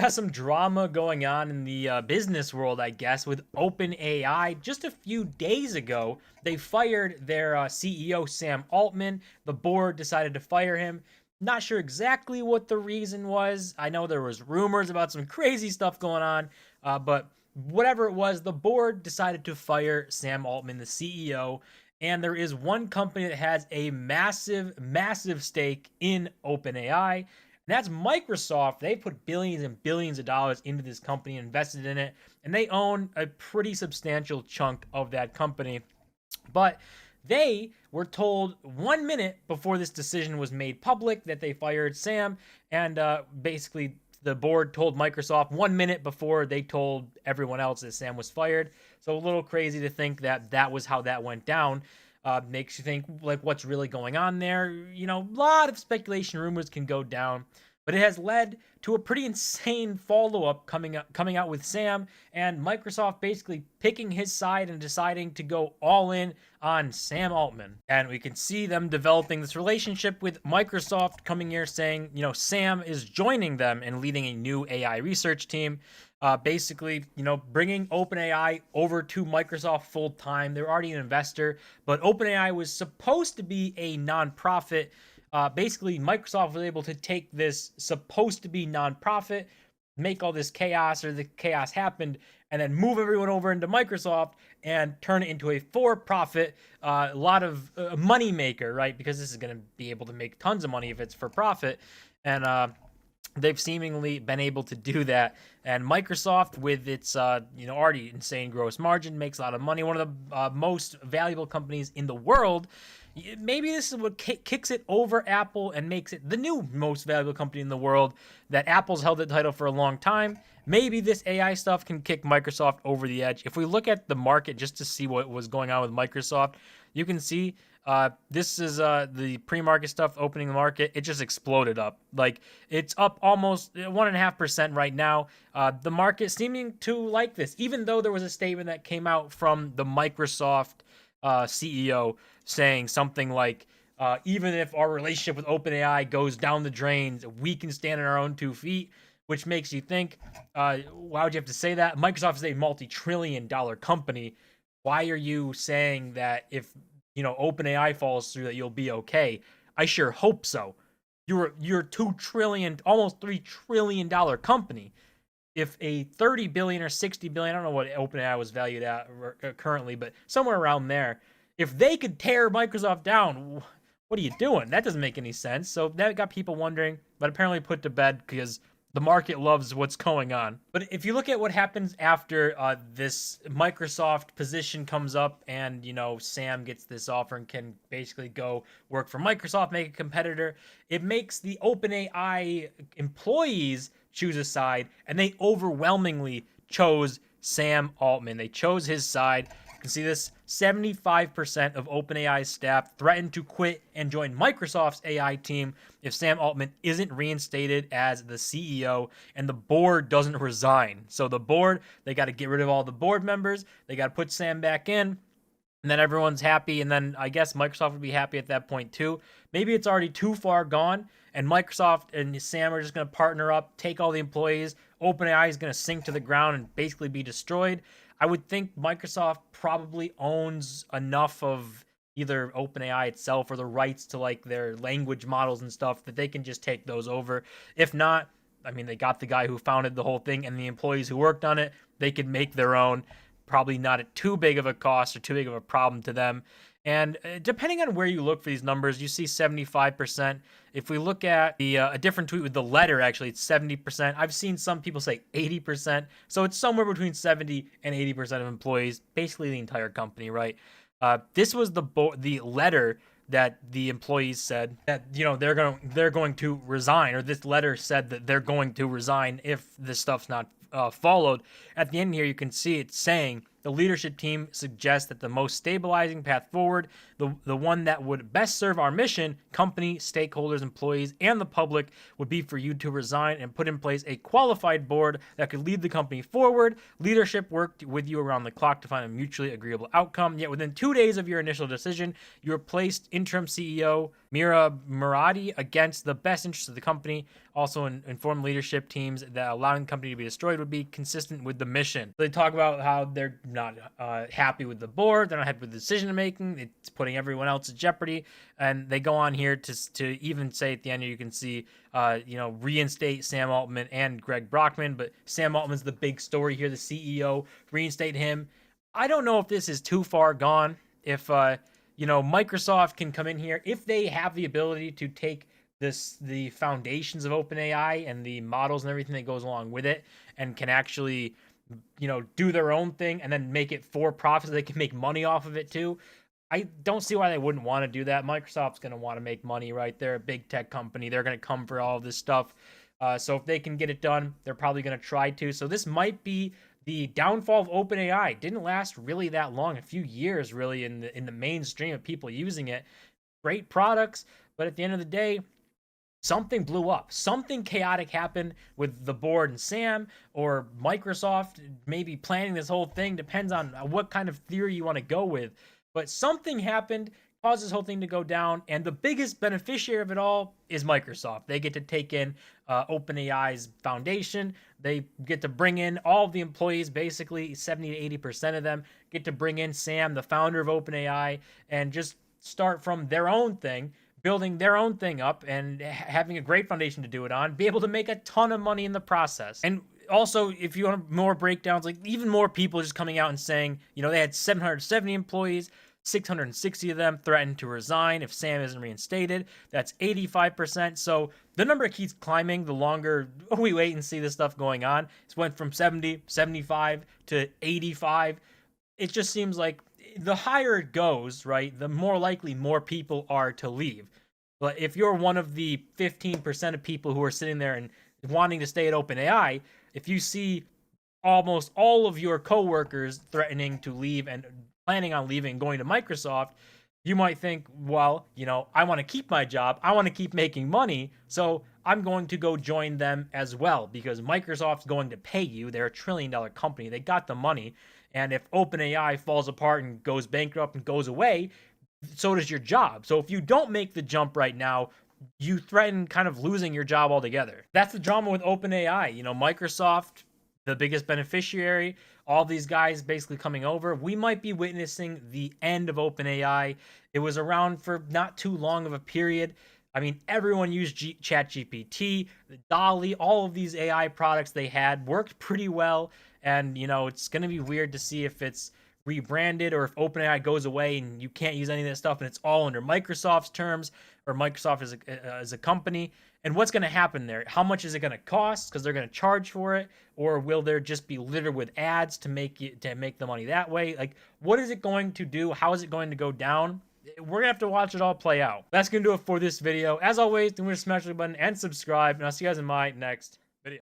got some drama going on in the business world, I guess, with OpenAI. Just a few days ago, they fired their CEO, Sam Altman. The board decided to fire him. Not sure exactly what the reason was. I know there was rumors about some crazy stuff going on, but whatever it was, the board decided to fire Sam Altman, the CEO. And there is one company that has a massive, massive stake in OpenAI. And that's Microsoft. They put billions and billions of dollars into this company, invested in it, and they own a pretty substantial chunk of that company. But they were told 1 minute before this decision was made public that they fired Sam, and basically the board told Microsoft 1 minute before they told everyone else that Sam was fired. So a little crazy to think that that was how that went down. Makes you think like what's really going on there. You know, a lot of speculation, rumors can go down, but it has led to a pretty insane follow-up coming out with Sam and Microsoft basically picking his side and deciding to go all in on Sam Altman. And we can see them developing this relationship with Microsoft coming here saying, you know, Sam is joining them and leading a new AI research team. Basically, you know, bringing OpenAI over to Microsoft full time. They're already an investor, but OpenAI was supposed to be a nonprofit. Basically, Microsoft was able to take this supposed to be nonprofit, make all this chaos, or the chaos happened, and then move everyone over into Microsoft and turn it into a for-profit, a lot of money maker, right? Because this is going to be able to make tons of money if it's for profit. And they've seemingly been able to do that. And Microsoft, with its already insane gross margin, makes a lot of money. One of the most valuable companies in the world. Maybe this is what kicks it over Apple and makes it the new most valuable company in the world. That Apple's held the title for a long time. Maybe this AI stuff can kick Microsoft over the edge. If we look at the market just to see what was going on with Microsoft, you can see this is the pre-market stuff opening the market. It just exploded up. Like, it's up almost 1.5% right now. The market seeming to like this, even though there was a statement that came out from the Microsoft CEO saying something like, even if our relationship with OpenAI goes down the drains, we can stand on our own 2 feet, which makes you think, why would you have to say that? Microsoft is a multi-trillion-dollar company. Why are you saying that if, you know, OpenAI falls through that you'll be okay? I sure hope so. You're $2 trillion, almost $3 trillion company. If a 30 billion or 60 billion, I don't know what OpenAI was valued at currently, but somewhere around there, if they could tear Microsoft down, what are you doing? That doesn't make any sense. So that got people wondering, but apparently put to bed because the market loves what's going on. But if you look at what happens after this Microsoft position comes up and, you know, Sam gets this offer and can basically go work for Microsoft, make a competitor, it makes the OpenAI employees choose a side, and they overwhelmingly chose Sam Altman. They chose his side. You can see this, 75% of OpenAI's staff threatened to quit and join Microsoft's AI team if Sam Altman isn't reinstated as the CEO and the board doesn't resign. So the board, they got to get rid of all the board members. They got to put Sam back in. And then everyone's happy, and then I guess Microsoft would be happy at that point too. Maybe it's already too far gone, and Microsoft and Sam are just going to partner up, take all the employees. OpenAI is going to sink to the ground and basically be destroyed. I would think Microsoft probably owns enough of either OpenAI itself or the rights to like their language models and stuff that they can just take those over. If not, I mean, they got the guy who founded the whole thing and the employees who worked on it. They could make their own. Probably not at too big of a cost or too big of a problem to them. And depending on where you look for these numbers, you see 75%. If we look at the a different tweet with the letter, actually, it's 70%. I've seen some people say 80%. So it's somewhere between 70 and 80% of employees, basically the entire company, right? This was the letter that the employees said that, you know, they're going to resign, or this letter said that they're going to resign if this stuff's not followed. At the end here, you can see it saying the leadership team suggests that the most stabilizing path forward, the one that would best serve our mission, company, stakeholders, employees, and the public, would be for you to resign and put in place a qualified board that could lead the company forward. Leadership worked with you around the clock to find a mutually agreeable outcome, yet within 2 days of your initial decision, you replaced interim CEO Mira Muradi against the best interests of the company. Also informed leadership teams that allowing the company to be destroyed would be consistent with the mission. They talk about how they're not happy with the board, they're not happy with the decision making, it's putting everyone else at jeopardy, and they go on here to even say at the end, you can see reinstate Sam Altman and Greg Brockman, but Sam Altman's the big story here, the CEO, reinstate him. I don't know if this is too far gone, if Microsoft can come in here, if they have the ability to take the foundations of OpenAI and the models and everything that goes along with it, and can actually do their own thing and then make it for profit so they can make money off of it too. I don't see why they wouldn't want to do that. Microsoft's going to want to make money, right? They're a big tech company. They're going to come for all of this stuff. So if they can get it done, they're probably going to try to. So this might be the downfall of OpenAI. Didn't last really that long, a few years really in the mainstream of people using it. Great products, but at the end of the day, something blew up. Something chaotic happened with the board and Sam, or Microsoft maybe planning this whole thing. Depends on what kind of theory you want to go with. But something happened, caused this whole thing to go down, and the biggest beneficiary of it all is Microsoft. They get to take in OpenAI's foundation. They get to bring in all of the employees, basically 70 to 80% of them, get to bring in Sam, the founder of OpenAI, and just start from their own thing, building their own thing up and having a great foundation to do it on, be able to make a ton of money in the process. And also, if you want more breakdowns, like even more people just coming out and saying, they had 770 employees, 660 of them threatened to resign if Sam isn't reinstated. That's 85%. So the number keeps climbing the longer we wait and see this stuff going on. It's went from 70, 75 to 85. It just seems like the higher it goes, right, the more likely more people are to leave. But if you're one of the 15% of people who are sitting there and wanting to stay at OpenAI, if you see almost all of your coworkers threatening to leave and planning on leaving and going to Microsoft, you might think, well, I want to keep my job. I want to keep making money. So I'm going to go join them as well because Microsoft's going to pay you. They're a $1 trillion company. They got the money. And if OpenAI falls apart and goes bankrupt and goes away, so does your job. So if you don't make the jump right now, you threaten kind of losing your job altogether. That's the drama with OpenAI. Microsoft, the biggest beneficiary, all these guys basically coming over. We might be witnessing the end of OpenAI. It was around for not too long of a period. I mean, everyone used ChatGPT, DALL-E, all of these AI products they had worked pretty well. And, it's going to be weird to see if it's rebranded or if OpenAI goes away and you can't use any of this stuff and it's all under Microsoft's terms or Microsoft as a company. And what's going to happen there? How much is it going to cost? Because they're going to charge for it, or will there just be littered with ads to make the money that way? Like, what is it going to do? How is it going to go down? We're gonna have to watch it all play out. That's gonna do it for this video. As always, don't forget to smash the like button and subscribe, and I'll see you guys in my next